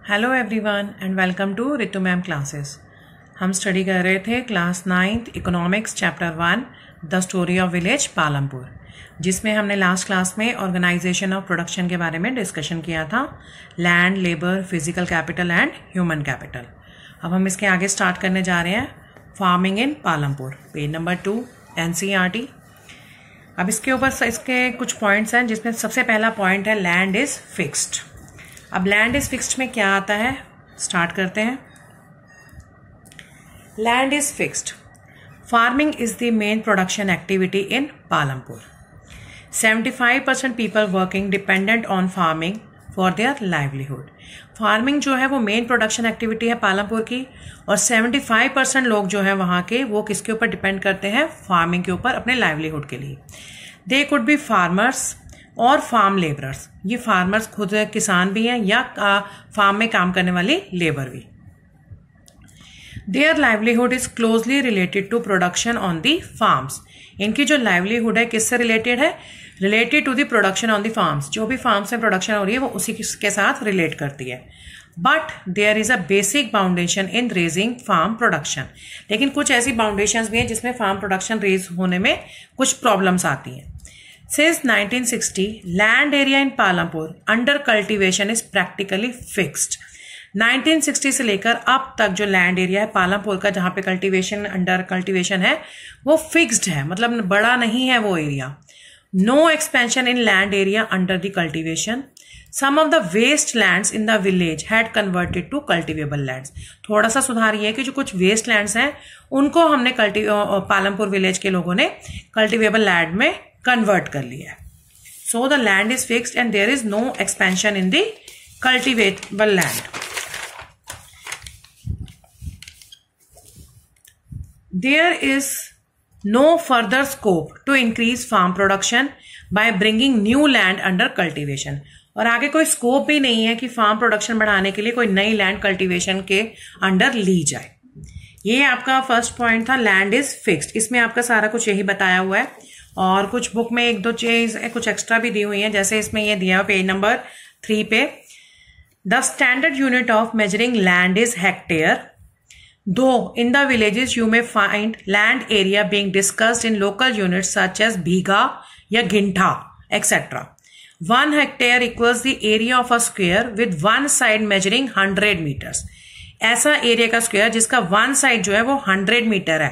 Hello everyone and welcome to Ritu ma'am classes. हम study कर रहे थे class 9th economics chapter 1 the story of village Palampur, जिसमें हमने लास्ट क्लास में ऑर्गेनाइजेशन ऑफ प्रोडक्शन के बारे में डिस्कशन किया था, land, labour, physical capital and human capital. अब हम इसके आगे स्टार्ट करने जा रहे हैं farming in Palampur, page number 2 NCERT। अब इसके ऊपर इसके कुछ पॉइंट्स हैं, जिसमें सबसे पहला पॉइंट है लैंड इज फिक्स्ड। अब लैंड इज फिक्स्ड में क्या आता है, स्टार्ट करते हैं। Land is fixed. Farming is the main production activity in Palampur. 75% people working dependent on farming for their livelihood. Farming जो है वो मेन प्रोडक्शन एक्टिविटी है पालमपुर की, और 75% लोग जो है वहां के वो किसके ऊपर डिपेंड करते हैं, फार्मिंग के ऊपर, अपने लाइवलीहुड के लिए। दे कुड बी फार्मर्स और फार्म लेबरर्स। ये फार्मर्स खुद किसान भी हैं या फार्म में काम करने वाली लेबर भी। Their livelihood is closely related to production on the farms. इनकी जो लाइवलीहुड है किससे रिलेटेड है, related to the production on the farms. जो भी फार्म्स में प्रोडक्शन हो रही है वो उसी के साथ रिलेट करती है। But there is a basic foundation in raising farm production. लेकिन कुछ ऐसी बाउंडेशन भी हैं जिसमें फार्म प्रोडक्शन रेज होने में कुछ प्रॉब्लम्स आती हैं। Since 1960, land area in Palampur under cultivation is practically fixed. 1960 से लेकर अब तक जो लैंड एरिया है पालमपुर का, जहां पे कल्टीवेशन अंडर कल्टीवेशन है, वो फिक्स्ड है, मतलब बड़ा नहीं है वो area. No expansion in land area under the cultivation. Some of the waste lands in the village had converted to cultivable lands. थोड़ा सा सुधार ये है कि जो कुछ वेस्ट लैंड्स हैं उनको हमने पालमपुर विलेज के लोगों ने कल्टिवेबल लैंड में कन्वर्ट कर लिया है। So the land is fixed and there is no expansion in the cultivable land. There is no further scope to increase farm production by bringing new land under cultivation. और आगे कोई scope भी नहीं है कि फार्म प्रोडक्शन बढ़ाने के लिए कोई नई लैंड कल्टिवेशन के अंडर ली जाए। ये आपका फर्स्ट पॉइंट था, लैंड इज फिक्स्ड। इसमें आपका सारा कुछ यही बताया हुआ है, और कुछ बुक में एक दो चीज कुछ एक्स्ट्रा भी दी हुई है, जैसे इसमें ये दिया हुआ पेज नंबर 3 पे, the standard unit of measuring land is hectare, though in the villages you may find land area being discussed in local units such as bigha या guintha etcetera. 1 hectare equals the area of a square with one side measuring 100 meters। ऐसा area का square जिसका one side जो है वो 100 metre है।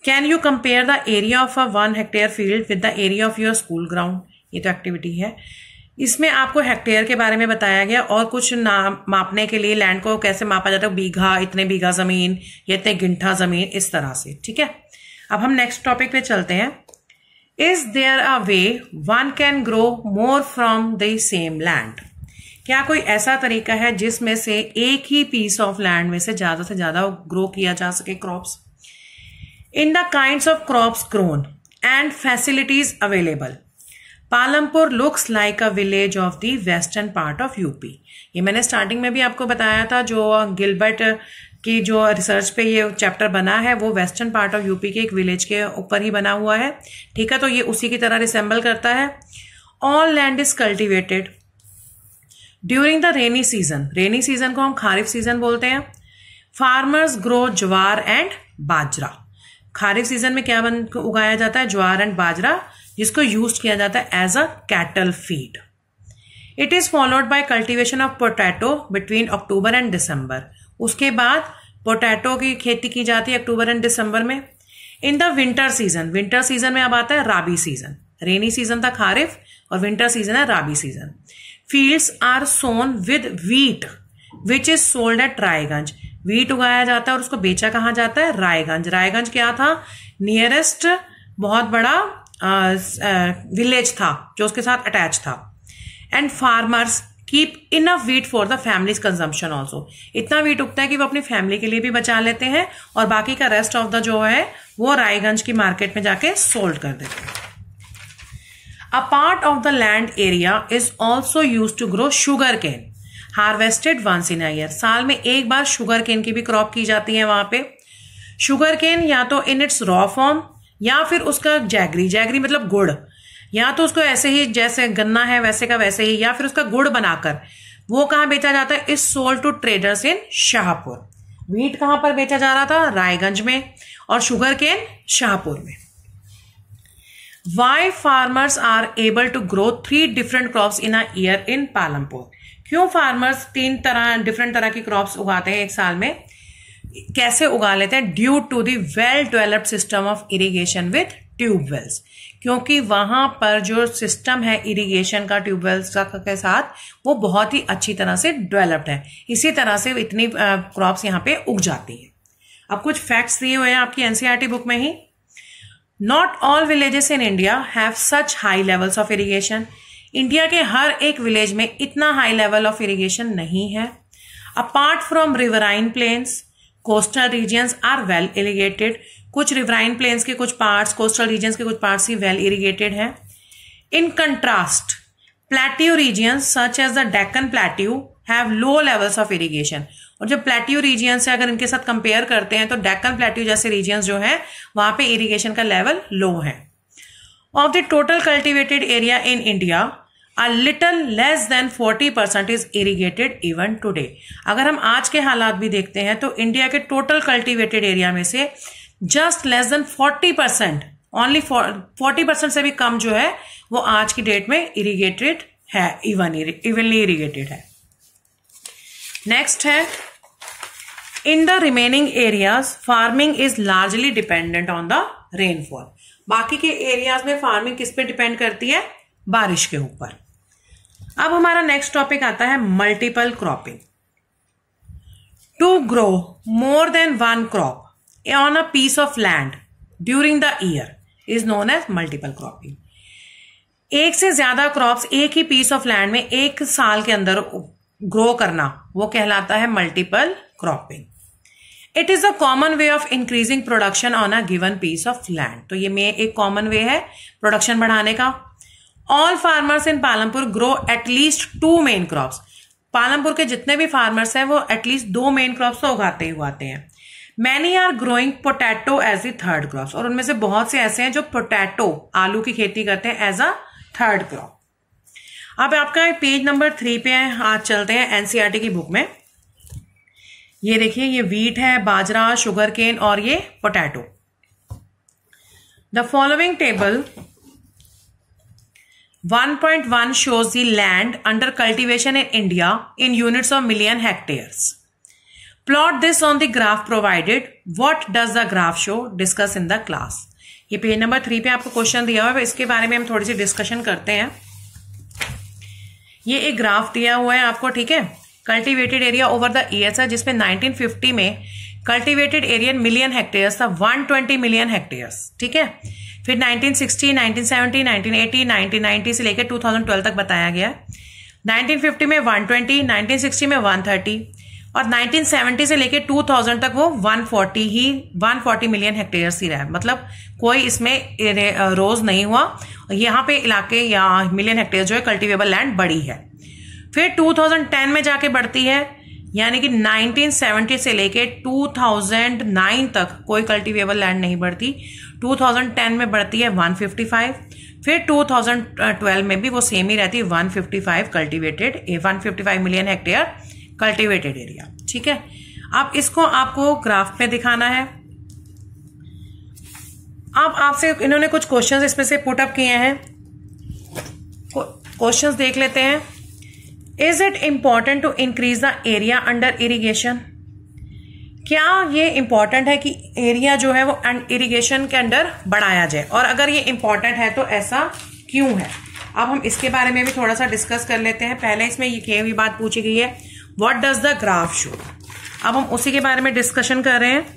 Can you compare the area of a 1 hectare field with the area of your school ground. ये तो activity है। इसमें आपको हेक्टेयर के बारे में बताया गया और कुछ मापने के लिए लैंड को कैसे मापा जाता है, बीघा, इतने बीघा जमीन या इतने गिंठा जमीन, इस तरह से। ठीक है, अब हम नेक्स्ट टॉपिक पे चलते हैं। Is there a way one can grow more from the same land. क्या कोई ऐसा तरीका है जिसमें से एक ही पीस ऑफ लैंड में से ज्यादा ग्रो किया जा सके crops. In the kinds of crops grown and facilities available, Palampur looks like a village of the western part of UP। ये मैंने स्टार्टिंग में भी आपको बताया था, जो गिलबर्ट की जो रिसर्च पे ये चैप्टर बना है वो वेस्टर्न पार्ट ऑफ यूपी के एक विलेज के ऊपर ही बना हुआ है। ठीक है, तो ये उसी की तरह रिसेंबल करता है। All land is cultivated during the rainy season. Rainy season को हम खारिफ सीजन बोलते हैं। Farmers grow jowar and bajra. Kharif season में क्या उगाया जाता है, ज्वार एंड बाजरा, जिसको यूज किया जाता है as a cattle feed. It is followed by cultivation of potato between October and December. उसके बाद पोटैटो की खेती की जाती है अक्टूबर एंड दिसंबर में। In the winter season, winter season में अब आता है राबी सीजन। रेनी सीजन था खारिफ और विंटर सीजन है rabi season. Fields are sown with wheat which is sold at Raiganj. Wheat उगाया जाता है और उसको बेचा कहाँ जाता है, रायगंज। रायगंज क्या था, नियरेस्ट बहुत बड़ा विलेज था जो उसके साथ अटैच था। And farmers keep enough wheat for the families consumption also. इतना व्हीट उगता है कि वो अपनी फैमिली के लिए भी बचा लेते हैं और बाकी का रेस्ट ऑफ द जो है वो रायगंज की मार्केट में जाके सोल्ड कर देते हैं। A part of the land area is also use to grow sugarcane, harvested once in a year. साल में एक बार शुगर केन की भी क्रॉप की जाती है वहां पे। शुगर केन या तो इन इट्स रॉ फॉर्म या फिर उसका जैगरी, जैगरी मतलब गुड़, या तो उसको ऐसे ही जैसे गन्ना है वैसे का वैसे ही, या फिर उसका गुड़ बनाकर वो कहाँ बेचा जाता है? Is sold to traders in Shahpur. Wheat कहां पर बेचा जा रहा था? रायगंज में, और शुगर केन शाहपुर में। Why farmers are able to grow 3 different crops in a year in Palampur? क्यों फार्मर्स 3 डिफरेंट तरह की क्रॉप्स उगाते हैं एक साल में? कैसे उगा लेते हैं? Due to the well developed system of irrigation with tubewells, क्योंकि वहां पर जो सिस्टम है इरिगेशन का ट्यूबवेल्स के साथ वो बहुत ही अच्छी तरह से डेवलप्ड है, इसी तरह से इतनी क्रॉप्स यहाँ पे उग जाती है। अब कुछ फैक्ट्स दिए हुए हैं आपकी एनसीईआरटी बुक में ही। Not all villages in India have such high levels of irrigation. India के हर एक विलेज में इतना हाई लेवल ऑफ इरिगेशन नहीं है। Apart from riverine plains, coastal regions are well irrigated. कुछ रिवराइन प्लेन्स के कुछ पार्ट्स, कोस्टल रीजन्स के कुछ पार्ट्स ही वेल इरिगेटेड हैं। In contrast, plateau regions such as the Deccan plateau have low levels of irrigation. और जो प्लेट्यू रीजन से अगर इनके साथ कंपेयर करते हैं तो डेक्कन प्लेट्यू जैसे रीजन्स जो है वहां पे इरिगेशन का लेवल लो है। Of the total cultivated area in India, a little less than 40% is irrigated even today. अगर हम आज के हालात भी देखते हैं तो इंडिया के टोटल कल्टिवेटेड एरिया में से जस्ट लेस देन 40%, ओनली 40% से भी कम जो है वो आज की डेट में इरिगेटेड है, इवनली इरिगेटेड है। नेक्स्ट है, in the remaining areas farming is largely dependent on the rainfall. बाकी के एरियाज में फार्मिंग किस पे डिपेंड करती है? बारिश के ऊपर। अब हमारा नेक्स्ट टॉपिक आता है multiple cropping. To grow more than one crop on a piece of land during the year is known as multiple cropping. एक से ज्यादा क्रॉप्स एक ही पीस ऑफ लैंड में एक साल के अंदर ग्रो करना वो कहलाता है multiple cropping. It is a common way of increasing production on a given piece of land. तो ये में एक कॉमन वे है प्रोडक्शन बढ़ाने का। All farmers in Palampur grow at least 2 main crops. Palampur के जितने भी फार्मर्स हैं वो एटलीस्ट 2 मेन क्रॉप्स तो उगाते हैं। Many are growing potato as the third crops, और उनमें से बहुत से ऐसे हैं जो पोटैटो आलू की खेती करते हैं एज अ थर्ड क्रॉप। अब आपका पेज नंबर 3 पे है, आज चलते हैं एनसीईआरटी की बुक में। ये देखिए, ये व्हीट है, बाजरा, शुगर केन और ये potato. The following table 1.1 shows the land under cultivation in India in units of million hectares. Plot this on the graph provided. What does the graph show? Discuss in the class. ये page number 3 पे आपको question दिया हुआ है, इसके बारे में हम थोड़ी सी डिस्कशन करते हैं। ये एक ग्राफ दिया हुआ है आपको, ठीक है। Cultivated area over the years है, जिसमें 1950 में कल्टीवेटेड एरिया मिलियन हेक्टेयर्स था 120 मिलियन हेक्टेयर्स, ठीक है। फिर 1960, 1970, 1980, 1990 से लेकर 2012 तक बताया गया। 1950 में 120, 1960 में 130 और 1970 से लेकर 2000 तक वो 140 मिलियन हेक्टेयर्स ही रहा। मतलब कोई इसमें रोज नहीं हुआ। यहाँ पे इलाके या मिलियन हेक्टेयर जो है कल्टीवेबल लैंड बढ़ी है। फिर 2010 में जाके बढ़ती है, यानी कि 1970 से लेके 2009 तक कोई कल्टीवेबल लैंड नहीं बढ़ती। 2010 में बढ़ती है 155, फिर 2012 में भी वो सेम ही रहती है 155 मिलियन हेक्टेयर कल्टीवेटेड एरिया, ठीक है। अब इसको आपको ग्राफ में दिखाना है। अब आपसे इन्होंने कुछ क्वेश्चंस इसमें से पुट अप किए हैं, क्वेश्चंस देख लेते हैं। Is it important to increase the area under irrigation? क्या ये इंपॉर्टेंट है कि एरिया जो है वो इरिगेशन के अंडर बढ़ाया जाए, और अगर ये इंपॉर्टेंट है तो ऐसा क्यों है? अब हम इसके बारे में भी थोड़ा सा डिस्कस कर लेते हैं। पहले इसमें ये भी बात पूछी गई है, what does the graph show. अब हम उसी के बारे में डिस्कशन कर रहे हैं।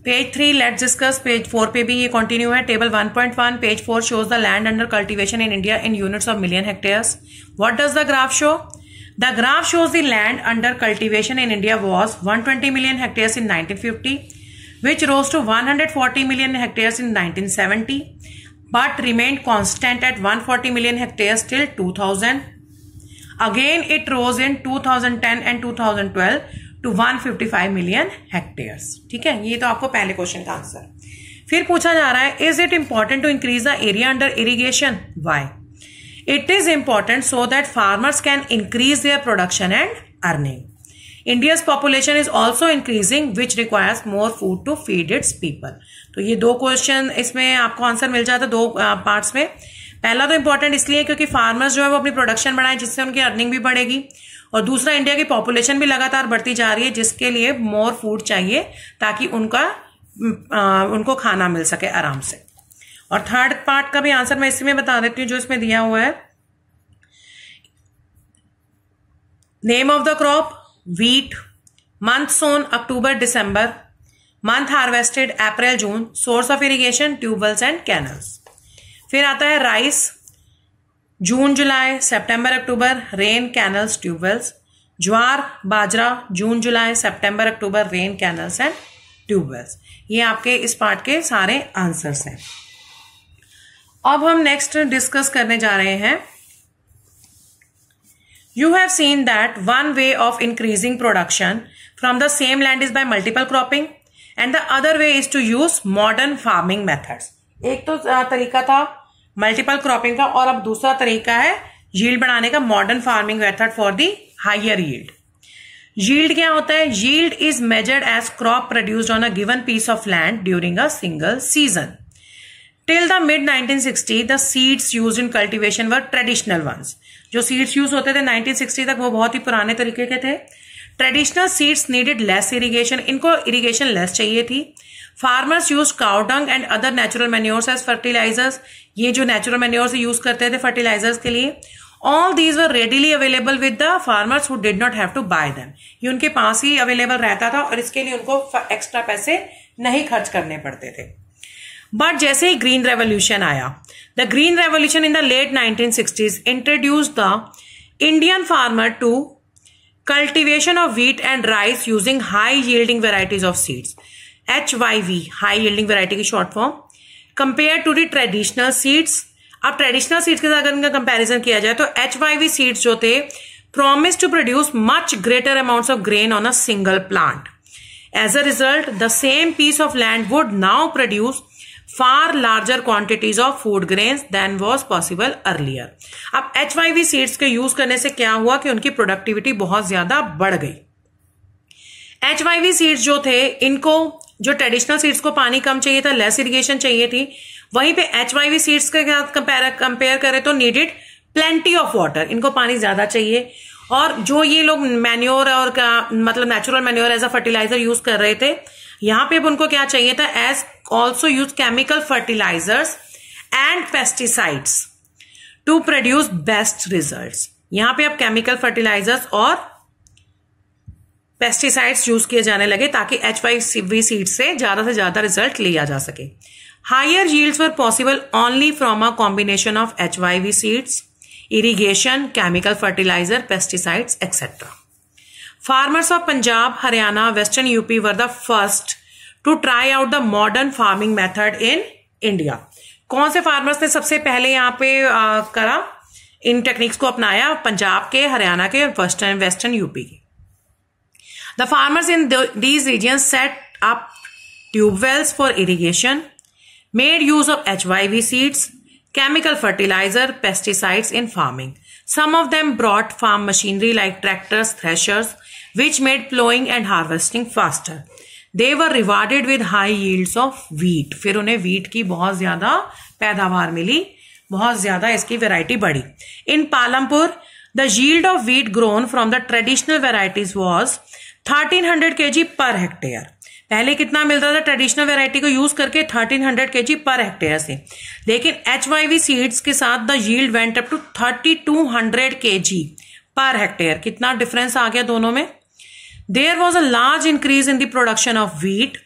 Page 3 let's discuss. पेज 4 पे भी ये कंटिन्यू है। Table 1.1 page 4 shows the land under cultivation in India in units of million hectares. What does the graph show? The graph shows the land under cultivation in India was 120 million hectares in 1950, which rose to 140 million hectares in 1970, but remained constant at 140 million hectares till 2000. Again, it rose in 2010 and 2012 to 155 million hectares, ठीक है। ये तो आपको पहले question का answer. फिर पूछा जा रहा है, is it important to increase the area under irrigation? Why? It is important so that farmers can increase their production and earning. India's population is also increasing, which requires more food to feed its people. तो ये दो question इसमें आपको answer मिल जाता है दो parts में. पहला तो इंपॉर्टेंट इसलिए क्योंकि फार्मर्स जो है वो अपनी प्रोडक्शन बढ़ाएं जिससे उनकी अर्निंग भी बढ़ेगी, और दूसरा इंडिया की पॉपुलेशन भी लगातार बढ़ती जा रही है जिसके लिए मोर फूड चाहिए ताकि उनको खाना मिल सके आराम से. और थर्ड पार्ट का भी आंसर मैं इसी में बता देती हूँ जो इसमें दिया हुआ है. Name of the crop wheat, month sown October December, month harvested April June, source of irrigation tube wells and canals. फिर आता है rice, June July September October rain canals tube wells. Jowar bajra June July September October rain canals and tube wells. ये आपके इस part के सारे answers हैं. अब हम नेक्स्ट डिस्कस करने जा रहे हैं. You have seen that one way of increasing production from the same land is by multiple cropping and the other way is to use modern farming methods. एक तो तरीका था मल्टीपल क्रॉपिंग का और अब दूसरा तरीका है यील्ड बढ़ाने का modern farming method for the higher yield. Yield क्या होता है? Yield is measured as crop produced on a given piece of land during a single season. Till the mid 1960, the seeds used in cultivation were traditional ones. जो seeds use होते थे 1960 तक वो बहुत ही पुराने तरीके के थे. Traditional seeds needed less irrigation, इनको इरिगेशन लेस चाहिए थी. Farmers use cow dung and other natural manures as fertilisers. ये जो नेचुरल मैन्योर्स यूज करते थे फर्टिलाइजर्स के लिए. All these were readily available with the farmers who did not have to buy them. ये उनके पास ही अवेलेबल रहता था और इसके लिए उनको एक्स्ट्रा पैसे नहीं खर्च करने पड़ते थे. बट जैसे ही ग्रीन रेवोल्यूशन आया, the green revolution in the late 1960s introduce the Indian farmer to cultivation of wheat and rice using high yielding varieties of seeds. HYV high yielding variety की short form. Compare to the traditional seeds. अब traditional seeds के साथ अगर इनका comparison किया जाए तो HYV seeds जो थे promised to produce much greater amounts of grain on a single plant. As a result, the same piece of land would now produce far larger quantities of food grains than was possible earlier. अब HYV seeds के use करने से क्या हुआ कि उनकी productivity बहुत ज्यादा बढ़ गई. HYV सीड्स जो थे इनको जो ट्रेडिशनल सीड्स को पानी कम चाहिए था, लेस इरिगेशन चाहिए थी, वहीं पे HYV सीड्स के साथ कंपेयर करें तो नीडेड प्लेंटी ऑफ वाटर, इनको पानी ज्यादा चाहिए. और जो ये लोग मैन्योर और मतलब natural manure as a fertiliser use कर रहे थे, यहां पे उनको क्या चाहिए था? As also use chemical fertilisers and pesticides to produce best results. यहां पे अब केमिकल फर्टिलाइजर्स और पेस्टिसाइड्स यूज किए जाने लगे ताकि HYV सीड से ज्यादा रिजल्ट लिया जा सके. Higher yields were possible only from a combination of HYV seeds, irrigation, chemical fertilizer, pesticides, etc. Farmers of Punjab, Haryana, Western UP were the first to try out the modern farming method in India. कौन से farmers ने सबसे पहले यहाँ पे करा इन techniques को अपनाया? पंजाब के, हरियाणा के और वेस्टर्न यूपी के. The farmers in these regions set up tube wells for irrigation, made use of HYV seeds, chemical fertilizer, pesticides in farming. Some of them brought farm machinery like tractors, threshers, which made plowing and harvesting faster. They were rewarded with high yields of wheat. फिर उन्हें wheat की बहुत ज्यादा पैदावार मिली, बहुत ज्यादा इसकी variety बढ़ी. In Palampur, the yield of wheat grown from the traditional varieties was 1300 kg per hectare. पहले कितना मिलता था ट्रेडिशनल वैरायटी को यूज करके? 1300 kg पर हेक्टेयर से. लेकिन HYV सीड्स के साथ the yield went up to 3200 kg पर हेक्टेयर. कितना डिफरेंस आ गया दोनों में? There was a large increase in the production of wheat.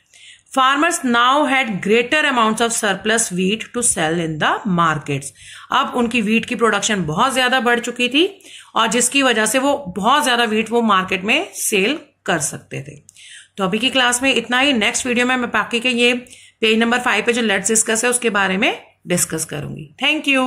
Farmers now had greater amounts of surplus wheat to sell in the markets. अब उनकी wheat की production बहुत ज्यादा बढ़ चुकी थी और जिसकी वजह से वो बहुत ज्यादा व्हीट वो मार्केट में सेल कर सकते थे. तो अभी की क्लास में इतना ही. नेक्स्ट वीडियो में मैं बाकी के ये पेज नंबर 5 पे जो लेट्स डिस्कस है उसके बारे में डिस्कस करूंगी. Thank you.